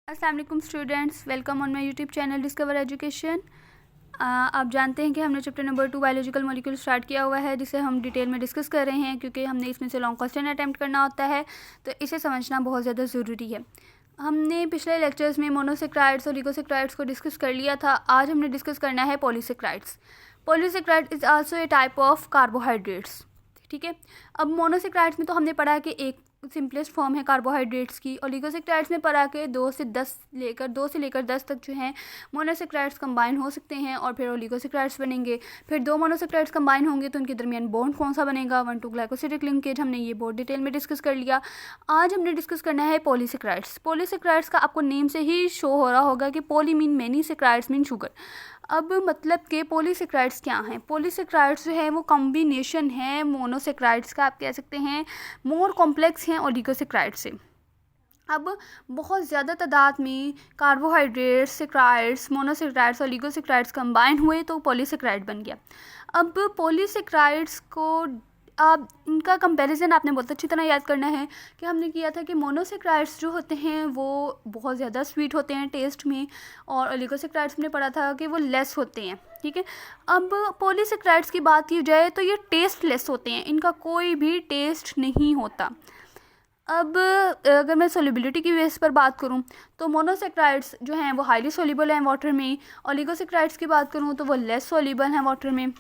अस्सलाम वालेकुम students, welcome on my YouTube channel discover education. आप जानते हैं कि हमने chapter number 2 biological molecule start किया हुआ है, जिसे हम डिटेल में डिस्कस कर रहे हैं क्योंकि हमने इसमें से लॉन्ग क्वेश्चन अटैम्प्ट करना होता है, तो इसे समझना बहुत ज़्यादा ज़रूरी है। हमने पिछले लेक्चर्स में मोनोसेक्राइड्स और लिगोसेक्राइड्स को डिस्कस कर लिया था। आज हमने डिस्कस करना है polysaccharides. Polysaccharide is also a type of carbohydrates. ठीक है, अब मोनोसेक्राइड्स में तो हमने पढ़ा कि एक सिंपलेस्ट फॉर्म है कार्बोहाइड्रेट्स की, और लिगोसेक्राइड्स में पढ़ा के 2 से लेकर 10 तक जो हैं मोनोसेक्राइड्स कंबाइन हो सकते हैं और फिर ओलिगोसेक्राइड्स बनेंगे। फिर 2 मोनोसेक्राइड्स कंबाइन होंगे तो उनके दरमियान बॉन्ड कौन सा बनेगा, 1 to ग्लाइकोसिडिक लिंकेज। हमने ये बहुत डिटेल में डिस्कस कर लिया। आज हमने डिस्कस करना है पॉलीसेक्राइड्स। पॉलीसेक्राइड्स का आपको नेम से ही शो हो रहा होगा कि poly mean many, saccharides mean sugar. अब मतलब के पॉलीसेक्राइड्स क्या हैं? पॉलीसेक्राइड्स जो है वो कॉम्बिनेशन है मोनोसेक्राइड्स का, आप कह सकते हैं मोर कॉम्प्लेक्स हैं ओलिगोसेक्राइड्स से। अब बहुत ज़्यादा तादाद में कार्बोहाइड्रेट्स, सेक्राइड्स, मोनोसेक्राइड्स और लिगोसेक्राइड्स कंबाइन हुए तो पॉलीसेक्राइड बन गया। अब पॉलीसेक्राइड्स को आप इनका कंपैरिजन आपने बहुत अच्छी तरह याद करना है कि हमने किया था कि मोनोसेक्राइड्स जो होते हैं वो बहुत ज़्यादा स्वीट होते हैं टेस्ट में, और ओलिगोसेक्राइड्स में पढ़ा था कि वो लेस होते हैं। ठीक है, अब पॉलीसेक्राइड्स की बात की जाए तो ये टेस्ट लेस होते हैं, इनका कोई भी टेस्ट नहीं होता। अब अगर मैं सोलिबिलिटी की बेस पर बात करूं तो मोनोसेक्राइड्स जो हैं वो हाईली सोलिबल हैं वाटर में, ओलिगोसेक्राइड्स की बात करूं तो वो लेस सोलिबल हैं वाटर में।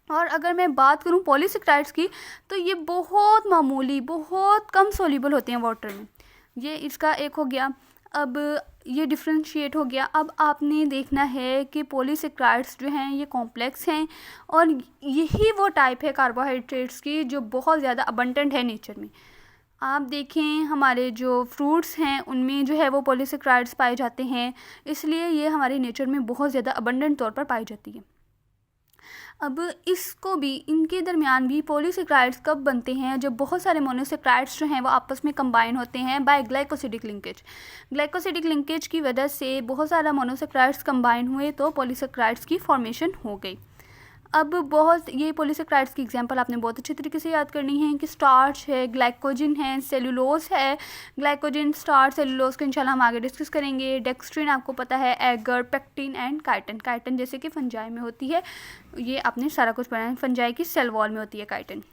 और अगर मैं बात करूं पॉलीसेक्राइड्स की तो ये बहुत मामूली, बहुत कम सोलिबल होते हैं वाटर में। ये इसका एक हो गया। अब ये डिफ्रेंशिएट हो गया। अब आपने देखना है कि पॉलीसेक्राइड्स जो हैं ये कॉम्प्लेक्स हैं, और यही वो टाइप है कार्बोहाइड्रेट्स की जो बहुत ज़्यादा अबंडेंट है नेचर में। आप देखें हमारे जो फ्रूट्स हैं उनमें जो है वो पॉलीसेक्राइड्स पाए जाते हैं, इसलिए ये हमारे नेचर में बहुत ज़्यादा अबंडेंट तौर पर पाई जाती है। अब इसको भी, इनके दरमियान भी पॉलीसेक्राइड्स कब बनते हैं? जब बहुत सारे मोनोसेक्राइड्स जो हैं वो आपस में कंबाइन होते हैं by glycosidic linkage. Glycosidic linkage की वजह से बहुत सारा मोनोसेक्राइड्स कंबाइन हुए तो पॉलीसेक्राइड्स की फॉर्मेशन हो गई। अब बहुत ये पॉलीसेक्राइड्स की एग्जांपल आपने बहुत अच्छे तरीके से याद करनी है कि स्टार्च है, ग्लाइकोजन है, सेलुलोज है। ग्लाइकोजन, स्टार्च, सेलुलोज को इंशाल्लाह हम आगे डिस्कस करेंगे। डेक्स्ट्रिन आपको पता है, agar, pectin and chitin. Chitin जैसे कि फंजाई में होती है, ये आपने सारा कुछ पढ़ा है, फंजाई की सेल वॉल में होती है काइटिन।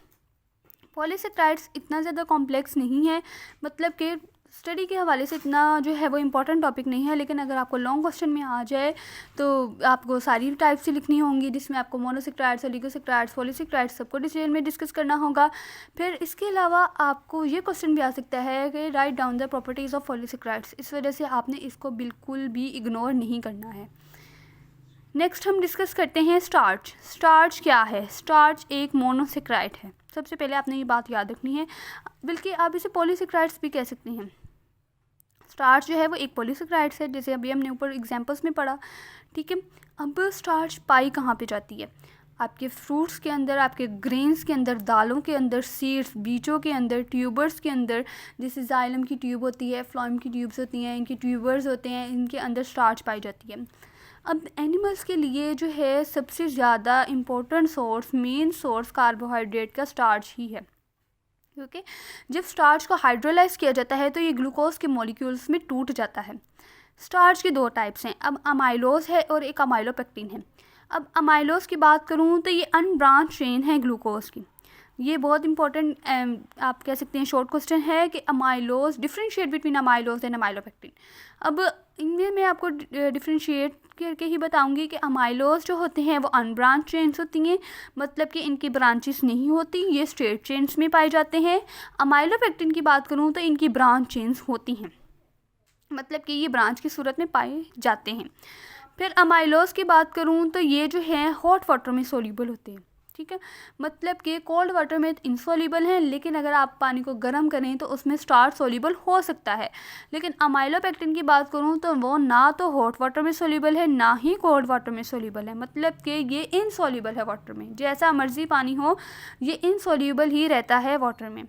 पॉलीसेक्राइड्स इतना ज़्यादा कॉम्प्लेक्स नहीं है, मतलब कि स्टडी के हवाले से इतना जो है वो इम्पॉर्टेंट टॉपिक नहीं है, लेकिन अगर आपको लॉन्ग क्वेश्चन में आ जाए तो आपको सारी टाइप से लिखनी होंगी, जिसमें आपको मोनोसेक्राइड्स, ओलिगोसेक्राइड्स, पॉलीसेक्राइड्स सबको डिटेल में डिस्कस करना होगा। फिर इसके अलावा आपको ये क्वेश्चन भी आ सकता है कि write down the properties of polysaccharides. इस वजह से आपने इसको बिल्कुल भी इग्नोर नहीं करना है। नेक्स्ट हम डिस्कस करते हैं स्टार्च। स्टार्च क्या है? स्टार्च एक मोनोसेक्राइड है। सबसे पहले आपने ये बात याद रखनी है, बल्कि आप इसे पॉलीसेक्राइड्स भी कह सकते हैं। स्टार्च जो है वो एक पॉलीसेक्राइड्स है, जैसे अभी हमने ऊपर एग्जांपल्स में पढ़ा। ठीक है, अब स्टार्च पाई कहाँ पे जाती है? आपके फ्रूट्स के अंदर, आपके ग्रेन्स के अंदर, दालों के अंदर, सीड्स, बीजों के अंदर, ट्यूबर्स के अंदर। जैसे जाइलम की ट्यूब होती है, फ्लोएम की ट्यूब्स होती हैं, इनके ट्यूबर्स होते हैं, इनके अंदर स्टार्च पाई जाती है। अब एनिमल्स के लिए जो है सबसे ज़्यादा important source, main source carbohydrate का स्टार्च ही है, क्योंकि जब स्टार्च को हाइड्रोलाइज किया जाता है तो ये ग्लूकोज के मॉलिक्यूल्स में टूट जाता है। स्टार्च के 2 टाइप्स हैं, अब अमाइलोज है और एक अमाइलोपेक्टिन है। अब अमाइलोज की बात करूँ तो ये अनब्रांच चेन है ग्लूकोज की। ये बहुत इंपॉर्टेंट आप कह सकते हैं शॉर्ट क्वेश्चन है कि amylose, differentiate between amylose and amylopectin. अब इनमें मैं आपको डिफ्रेंशिएट करके ही बताऊंगी कि अमाइलोज जो होते हैं वो अनब्रांच चेन्स होती हैं, मतलब कि इनकी ब्रांचेस नहीं होती, ये स्ट्रेट चेन्स में पाए जाते हैं। अमाइलोपेक्टिन की बात करूँ तो इनकी ब्रांच चेन्स होती हैं, मतलब कि ये ब्रांच की सूरत में पाए जाते हैं। फिर अमाइलोज की बात करूँ तो ये जो है हॉट वाटर में सोल्यूबल होते हैं। ठीक है, मतलब कि कोल्ड वाटर में इनसोल्यूबल हैं, लेकिन अगर आप पानी को गर्म करें तो उसमें स्टार्च सोल्यूबल हो सकता है। लेकिन अमाइलोपेक्टिन की बात करूं तो वो ना तो हॉट वाटर में सोल्यूबल है, ना ही कोल्ड वाटर में सोल्यूबल है, मतलब कि ये इनसोल्यूबल है वाटर में। जैसा मर्जी पानी हो, ये इनसोल्यूबल ही रहता है वाटर में।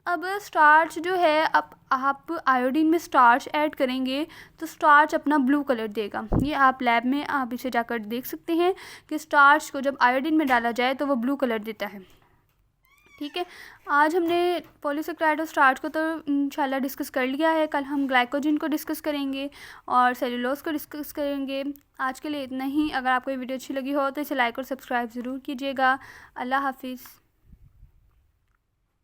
अब स्टार्च जो है, अब आप आयोडीन में स्टार्च ऐड करेंगे तो स्टार्च अपना ब्लू कलर देगा। ये आप लैब में आप इसे जाकर देख सकते हैं कि स्टार्च को जब आयोडीन में डाला जाए तो वो ब्लू कलर देता है। ठीक है। आज हमने पॉलीसेकेराइड और स्टार्च को तो इंशाल्लाह डिस्कस कर लिया है। कल हम ग्लाइकोजन को डिस्कस करेंगे और सेलुलोज को डिस्कस करेंगे। आज के लिए इतना ही। अगर आपको ये वीडियो अच्छी लगी हो तो इसे लाइक और सब्सक्राइब ज़रूर कीजिएगा। अल्लाह हाफिज़।